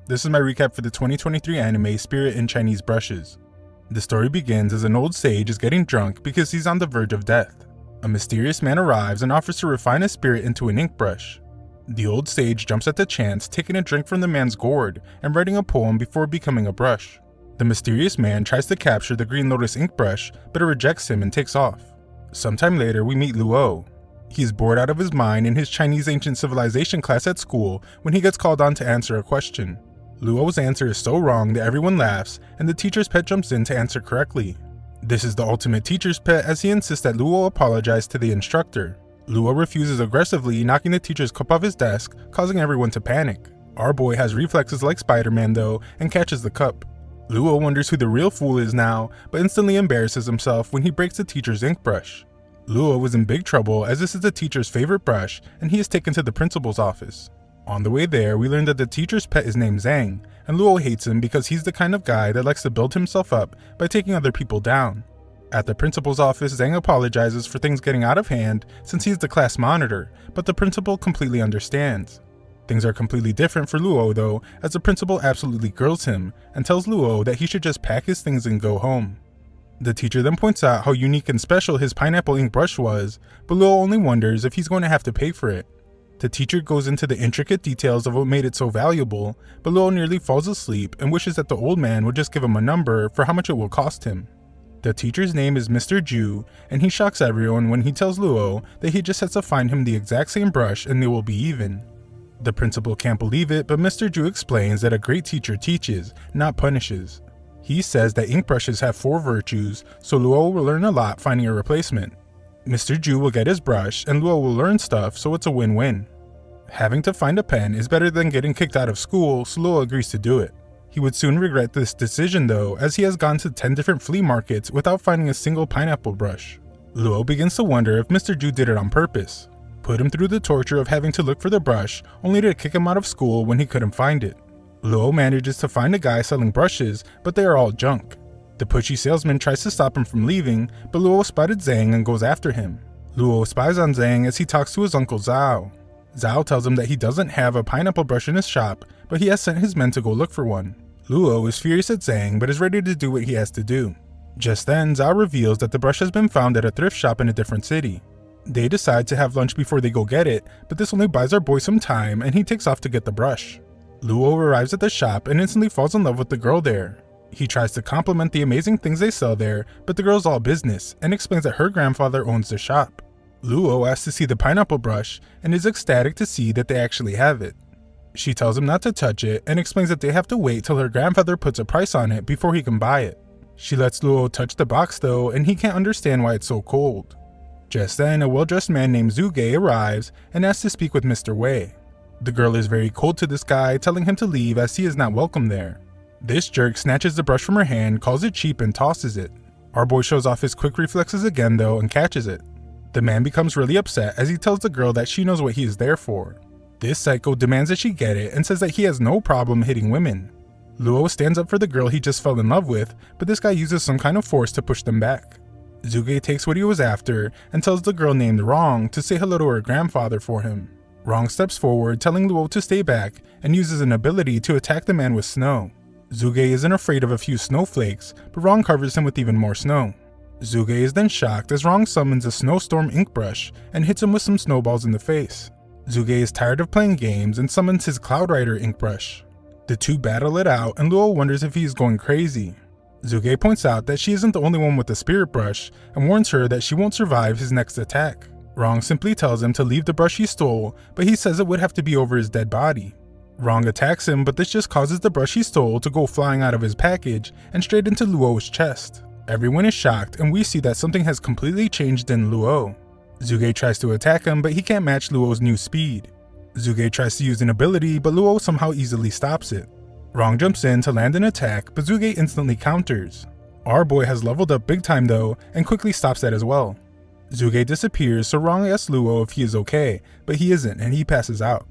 This is my recap for the 2023 anime Spirit in Chinese Brushes. The story begins as an old sage is getting drunk because he's on the verge of death. A mysterious man arrives and offers to refine his spirit into an ink brush. The old sage jumps at the chance, taking a drink from the man's gourd and writing a poem before becoming a brush. The mysterious man tries to capture the green lotus ink brush, but it rejects him and takes off. Sometime later, we meet Luo. He is bored out of his mind in his Chinese ancient civilization class at school when he gets called on to answer a question. Luo's answer is so wrong that everyone laughs, and the teacher's pet jumps in to answer correctly. This is the ultimate teacher's pet, as he insists that Luo apologize to the instructor. Luo refuses aggressively, knocking the teacher's cup off his desk, causing everyone to panic. Our boy has reflexes like Spider-Man though, and catches the cup. Luo wonders who the real fool is now, but instantly embarrasses himself when he breaks the teacher's ink brush. Luo is in big trouble as this is the teacher's favorite brush, and he is taken to the principal's office. On the way there, we learn that the teacher's pet is named Zhang, and Luo hates him because he's the kind of guy that likes to build himself up by taking other people down. At the principal's office, Zhang apologizes for things getting out of hand since he's the class monitor, but the principal completely understands. Things are completely different for Luo though, as the principal absolutely grills him and tells Luo that he should just pack his things and go home. The teacher then points out how unique and special his pineapple ink brush was, but Luo only wonders if he's going to have to pay for it. The teacher goes into the intricate details of what made it so valuable, but Luo nearly falls asleep and wishes that the old man would just give him a number for how much it will cost him. The teacher's name is Mr. Ju, and he shocks everyone when he tells Luo that he just has to find him the exact same brush and they will be even. The principal can't believe it, but Mr. Ju explains that a great teacher teaches, not punishes. He says that ink brushes have 4 virtues, so Luo will learn a lot finding a replacement. Mr. Ju will get his brush, and Luo will learn stuff, so it's a win-win. Having to find a pen is better than getting kicked out of school, so Luo agrees to do it. He would soon regret this decision though, as he has gone to 10 different flea markets without finding a single pineapple brush. Luo begins to wonder if Mr. Ju did it on purpose. Put him through the torture of having to look for the brush, only to kick him out of school when he couldn't find it. Luo manages to find a guy selling brushes, but they are all junk. The pushy salesman tries to stop him from leaving, but Luo spotted Zhang and goes after him. Luo spies on Zhang as he talks to his uncle Zhao. Zhao tells him that he doesn't have a pineapple brush in his shop, but he has sent his men to go look for one. Luo is furious at Zhang, but is ready to do what he has to do. Just then, Zhao reveals that the brush has been found at a thrift shop in a different city. They decide to have lunch before they go get it, but this only buys our boy some time and he takes off to get the brush. Luo arrives at the shop and instantly falls in love with the girl there. He tries to compliment the amazing things they sell there, but the girl's all business and explains that her grandfather owns the shop. Luo asks to see the pineapple brush and is ecstatic to see that they actually have it. She tells him not to touch it and explains that they have to wait till her grandfather puts a price on it before he can buy it. She lets Luo touch the box though, and he can't understand why it's so cold. Just then, a well-dressed man named Zhuge arrives and asks to speak with Mr. Wei. The girl is very cold to this guy, telling him to leave as he is not welcome there. This jerk snatches the brush from her hand, calls it cheap, and tosses it. Our boy shows off his quick reflexes again though and catches it. The man becomes really upset as he tells the girl that she knows what he is there for. This psycho demands that she get it and says that he has no problem hitting women. Luo stands up for the girl he just fell in love with, but this guy uses some kind of force to push them back. Zhuge takes what he was after and tells the girl named Rong to say hello to her grandfather for him. Rong steps forward, telling Luo to stay back, and uses an ability to attack the man with snow. Zhuge isn't afraid of a few snowflakes, but Rong covers him with even more snow. Zhuge is then shocked as Rong summons a snowstorm ink brush and hits him with some snowballs in the face. Zhuge is tired of playing games and summons his Cloud Rider ink brush. The two battle it out and Luo wonders if he is going crazy. Zhuge points out that she isn't the only one with the spirit brush and warns her that she won't survive his next attack. Rong simply tells him to leave the brush he stole, but he says it would have to be over his dead body. Rong attacks him, but this just causes the brush he stole to go flying out of his package and straight into Luo's chest. Everyone is shocked and we see that something has completely changed in Luo. Zhuge tries to attack him, but he can't match Luo's new speed. Zhuge tries to use an ability, but Luo somehow easily stops it. Rong jumps in to land an attack, but Zhuge instantly counters. Our boy has leveled up big time though, and quickly stops that as well. Zhuge disappears, so Rong asks Luo if he is okay, but he isn't and he passes out.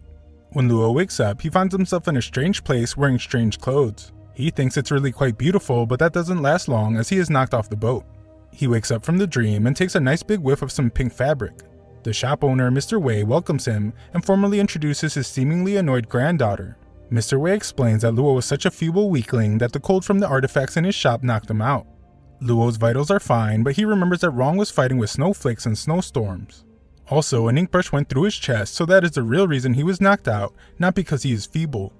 When Luo wakes up, he finds himself in a strange place wearing strange clothes. He thinks it's really quite beautiful, but that doesn't last long as he is knocked off the boat. He wakes up from the dream and takes a nice big whiff of some pink fabric. The shop owner, Mr. Wei, welcomes him and formally introduces his seemingly annoyed granddaughter. Mr. Wei explains that Luo was such a feeble weakling that the cold from the artifacts in his shop knocked him out. Luo's vitals are fine, but he remembers that Rong was fighting with snowflakes and snowstorms. Also, an ink brush went through his chest, so that is the real reason he was knocked out, not because he is feeble.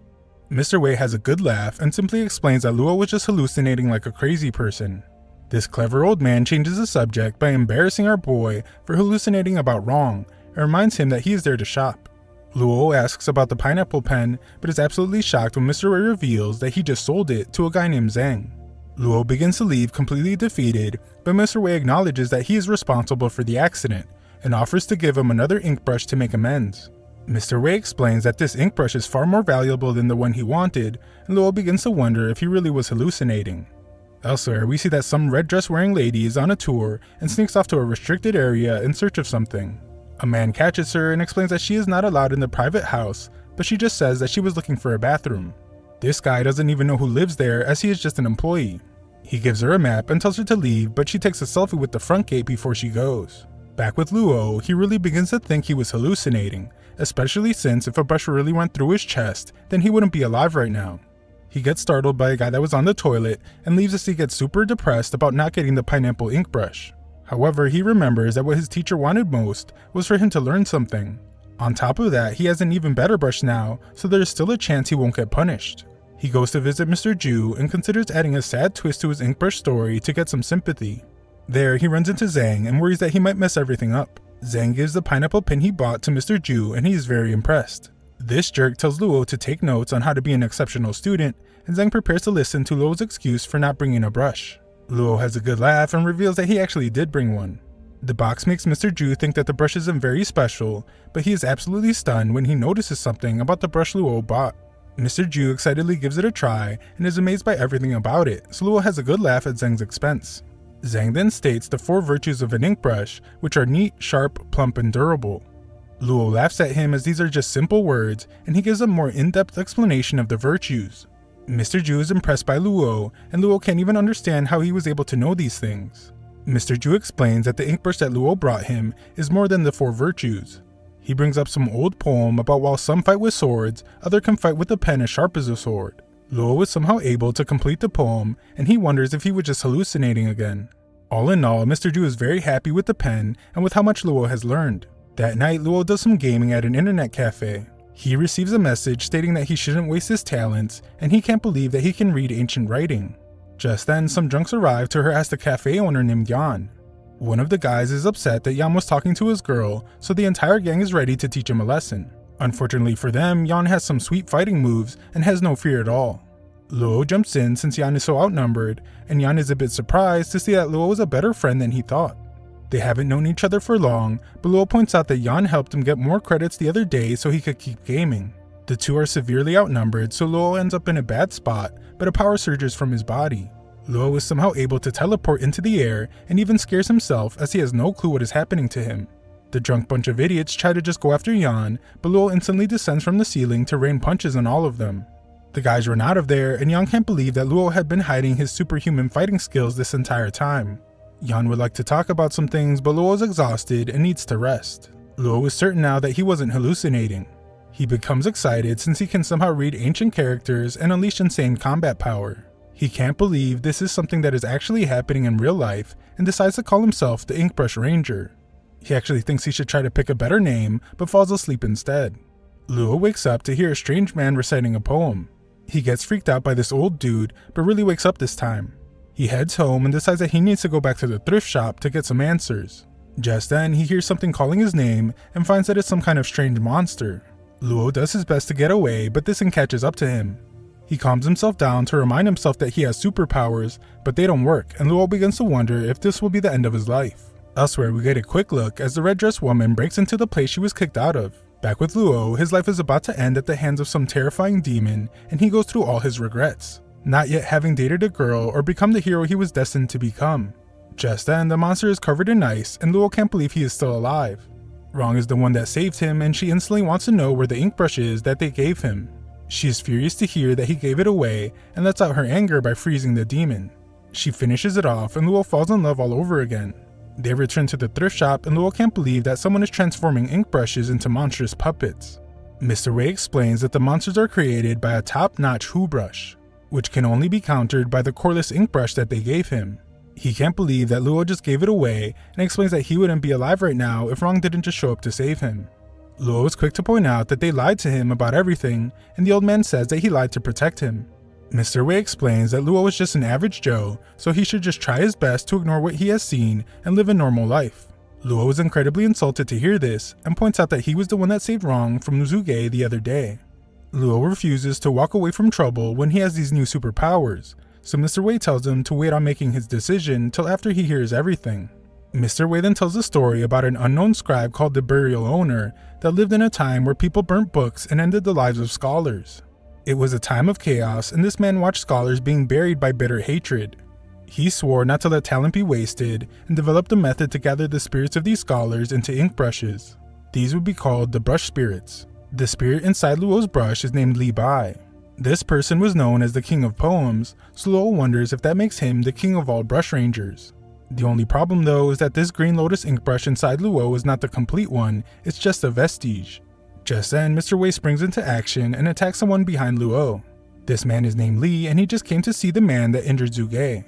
Mr. Wei has a good laugh and simply explains that Luo was just hallucinating like a crazy person. This clever old man changes the subject by embarrassing our boy for hallucinating about Rong and reminds him that he is there to shop. Luo asks about the pineapple pen, but is absolutely shocked when Mr. Wei reveals that he just sold it to a guy named Zhang. Luo begins to leave completely defeated, but Mr. Wei acknowledges that he is responsible for the accident and offers to give him another ink brush to make amends. Mr. Wei explains that this ink brush is far more valuable than the one he wanted, and Luo begins to wonder if he really was hallucinating. Elsewhere, we see that some red dress wearing lady is on a tour and sneaks off to a restricted area in search of something. A man catches her and explains that she is not allowed in the private house, but she just says that she was looking for a bathroom. This guy doesn't even know who lives there as he is just an employee. He gives her a map and tells her to leave, but she takes a selfie with the front gate before she goes. Back with Luo, he really begins to think he was hallucinating, especially since if a brush really went through his chest, then he wouldn't be alive right now. He gets startled by a guy that was on the toilet and leaves as he gets super depressed about not getting the pineapple ink brush. However, he remembers that what his teacher wanted most was for him to learn something. On top of that, he has an even better brush now, so there is still a chance he won't get punished. He goes to visit Mr. Ju and considers adding a sad twist to his ink brush story to get some sympathy. There, he runs into Zhang and worries that he might mess everything up. Zhang gives the pineapple pen he bought to Mr. Ju and he is very impressed. This jerk tells Luo to take notes on how to be an exceptional student, and Zhang prepares to listen to Luo's excuse for not bringing a brush. Luo has a good laugh and reveals that he actually did bring one. The box makes Mr. Ju think that the brush isn't very special, but he is absolutely stunned when he notices something about the brush Luo bought. Mr. Ju excitedly gives it a try and is amazed by everything about it, so Luo has a good laugh at Zhang's expense. Zhang then states the 4 virtues of an ink brush, which are neat, sharp, plump, and durable. Luo laughs at him as these are just simple words, and he gives a more in-depth explanation of the virtues. Mr. Ju is impressed by Luo, and Luo can't even understand how he was able to know these things. Mr. Ju explains that the ink brush that Luo brought him is more than the 4 virtues. He brings up some old poem about while some fight with swords, others can fight with a pen as sharp as a sword. Luo was somehow able to complete the poem, and he wonders if he was just hallucinating again. All in all, Mr. Ju is very happy with the pen and with how much Luo has learned. That night, Luo does some gaming at an internet cafe. He receives a message stating that he shouldn't waste his talents, and he can't believe that he can read ancient writing. Just then, some drunks arrive to harass the cafe owner named Yan. One of the guys is upset that Yan was talking to his girl, so the entire gang is ready to teach him a lesson. Unfortunately for them, Yan has some sweet fighting moves and has no fear at all. Luo jumps in since Yan is so outnumbered, and Yan is a bit surprised to see that Luo is a better friend than he thought. They haven't known each other for long, but Luo points out that Yan helped him get more credits the other day so he could keep gaming. The two are severely outnumbered, so Luo ends up in a bad spot, but a power surges from his body. Luo is somehow able to teleport into the air and even scares himself as he has no clue what is happening to him. The drunk bunch of idiots try to just go after Yan, but Luo instantly descends from the ceiling to rain punches on all of them. The guys run out of there, and Yan can't believe that Luo had been hiding his superhuman fighting skills this entire time. Yan would like to talk about some things, but Luo is exhausted and needs to rest. Luo is certain now that he wasn't hallucinating. He becomes excited since he can somehow read ancient characters and unleash insane combat power. He can't believe this is something that is actually happening in real life and decides to call himself the Inkbrush Ranger. He actually thinks he should try to pick a better name, but falls asleep instead. Luo wakes up to hear a strange man reciting a poem. He gets freaked out by this old dude, but really wakes up this time. He heads home and decides that he needs to go back to the thrift shop to get some answers. Just then, he hears something calling his name and finds that it's some kind of strange monster. Luo does his best to get away, but this thing catches up to him. He calms himself down to remind himself that he has superpowers, but they don't work, and Luo begins to wonder if this will be the end of his life. Elsewhere, we get a quick look as the red dress woman breaks into the place she was kicked out of. Back with Luo, his life is about to end at the hands of some terrifying demon, and he goes through all his regrets, not yet having dated a girl or become the hero he was destined to become. Just then, the monster is covered in ice, and Luo can't believe he is still alive. Rong is the one that saved him, and she instantly wants to know where the ink brush is that they gave him. She is furious to hear that he gave it away, and lets out her anger by freezing the demon. She finishes it off, and Luo falls in love all over again. They return to the thrift shop, and Luo can't believe that someone is transforming ink brushes into monstrous puppets. Mr. Wei explains that the monsters are created by a top-notch Hu brush, which can only be countered by the coreless ink brush that they gave him. He can't believe that Luo just gave it away and explains that he wouldn't be alive right now if Rong didn't just show up to save him. Luo is quick to point out that they lied to him about everything, and the old man says that he lied to protect him. Mr. Wei explains that Luo is just an average Joe, so he should just try his best to ignore what he has seen and live a normal life. Luo is incredibly insulted to hear this and points out that he was the one that saved Rong from Zuge the other day. Luo refuses to walk away from trouble when he has these new superpowers, so Mr. Wei tells him to wait on making his decision till after he hears everything. Mr. Wei then tells a story about an unknown scribe called the Burial Owner that lived in a time where people burnt books and ended the lives of scholars. It was a time of chaos, and this man watched scholars being buried by bitter hatred. He swore not to let talent be wasted and developed a method to gather the spirits of these scholars into ink brushes. These would be called the brush spirits. The spirit inside Luo's brush is named Li Bai. This person was known as the King of Poems, so Luo wonders if that makes him the king of all brush rangers. The only problem though is that this green lotus ink brush inside Luo is not the complete one, it's just a vestige. Just then, Mr. Wei springs into action and attacks someone behind Luo. This man is named Li, and he just came to see the man that injured Zuge.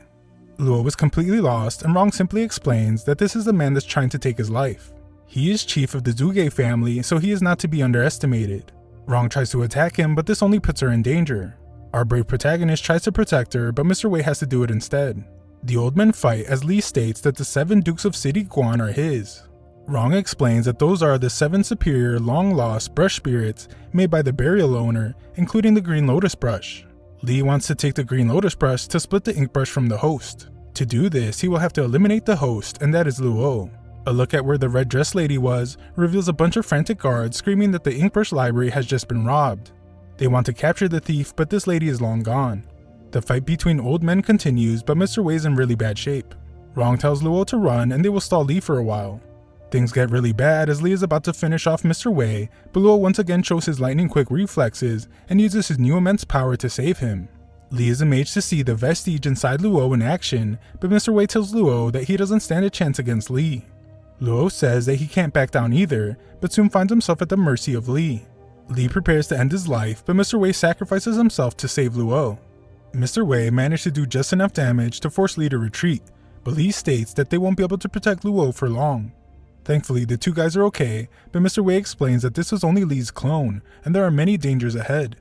Luo was completely lost, and Rong simply explains that this is the man that's trying to take his life. He is chief of the Zuge family, so he is not to be underestimated. Rong tries to attack him, but this only puts her in danger. Our brave protagonist tries to protect her, but Mr. Wei has to do it instead. The old men fight as Li states that the 7 Dukes of City Guan are his. Rong explains that those are the 7 superior long-lost brush spirits made by the Burial Owner, including the Green Lotus brush. Li wants to take the Green Lotus brush to split the ink brush from the host. To do this, he will have to eliminate the host, and that is Luo. A look at where the red dress lady was reveals a bunch of frantic guards screaming that the ink brush library has just been robbed. They want to capture the thief, but this lady is long gone. The fight between old men continues, but Mr. Wei is in really bad shape. Rong tells Luo to run and they will stall Li for a while. Things get really bad as Li is about to finish off Mr. Wei, but Luo once again shows his lightning quick reflexes and uses his new immense power to save him. Li is amazed to see the vestige inside Luo in action, but Mr. Wei tells Luo that he doesn't stand a chance against Li. Luo says that he can't back down either, but soon finds himself at the mercy of Li. Li prepares to end his life, but Mr. Wei sacrifices himself to save Luo. Mr. Wei managed to do just enough damage to force Li to retreat, but Li states that they won't be able to protect Luo for long. Thankfully, the two guys are okay, but Mr. Wei explains that this was only Li's clone, and there are many dangers ahead.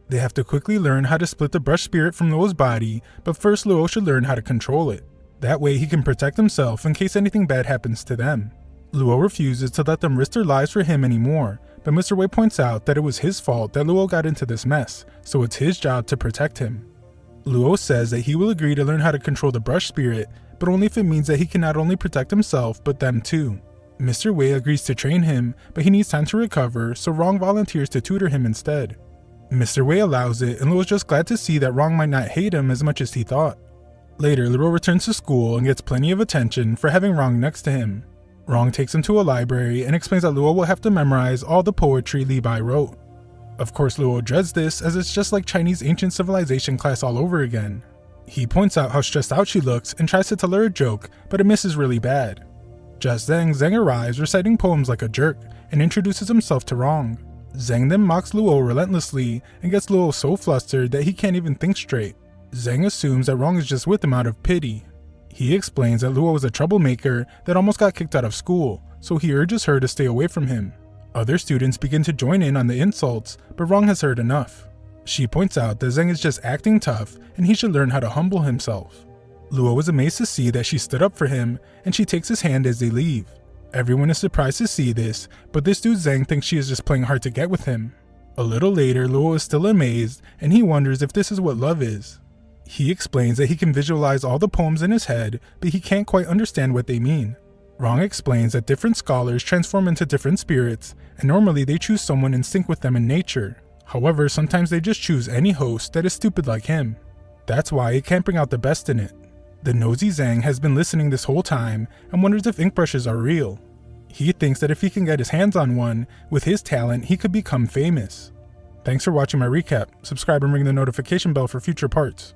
They have to quickly learn how to split the brush spirit from Luo's body, but first Luo should learn how to control it. That way he can protect himself in case anything bad happens to them. Luo refuses to let them risk their lives for him anymore, but Mr. Wei points out that it was his fault that Luo got into this mess, so it's his job to protect him. Luo says that he will agree to learn how to control the brush spirit, but only if it means that he can not only protect himself, but them too. Mr. Wei agrees to train him, but he needs time to recover, so Rong volunteers to tutor him instead. Mr. Wei allows it, and Luo is just glad to see that Rong might not hate him as much as he thought. Later, Luo returns to school and gets plenty of attention for having Rong next to him. Rong takes him to a library and explains that Luo will have to memorize all the poetry Li Bai wrote. Of course, Luo dreads this as it's just like Chinese ancient civilization class all over again. He points out how stressed out she looks and tries to tell her a joke, but it misses really bad. Just then, Zheng arrives reciting poems like a jerk and introduces himself to Rong. Zheng then mocks Luo relentlessly and gets Luo so flustered that he can't even think straight. Zheng assumes that Rong is just with him out of pity. He explains that Luo is a troublemaker that almost got kicked out of school, so he urges her to stay away from him. Other students begin to join in on the insults, but Rong has heard enough. She points out that Zheng is just acting tough and he should learn how to humble himself. Luo is amazed to see that she stood up for him, and she takes his hand as they leave. Everyone is surprised to see this, but this dude Zheng thinks she is just playing hard to get with him. A little later, Luo is still amazed, and he wonders if this is what love is. He explains that he can visualize all the poems in his head, but he can't quite understand what they mean. Rong explains that different scholars transform into different spirits, and normally they choose someone in sync with them in nature. However, sometimes they just choose any host that is stupid like him. That's why it can't bring out the best in it. The nosy Zhang has been listening this whole time and wonders if ink brushes are real. He thinks that if he can get his hands on one, with his talent he could become famous. Thanks for watching my recap. Subscribe and ring the notification bell for future parts.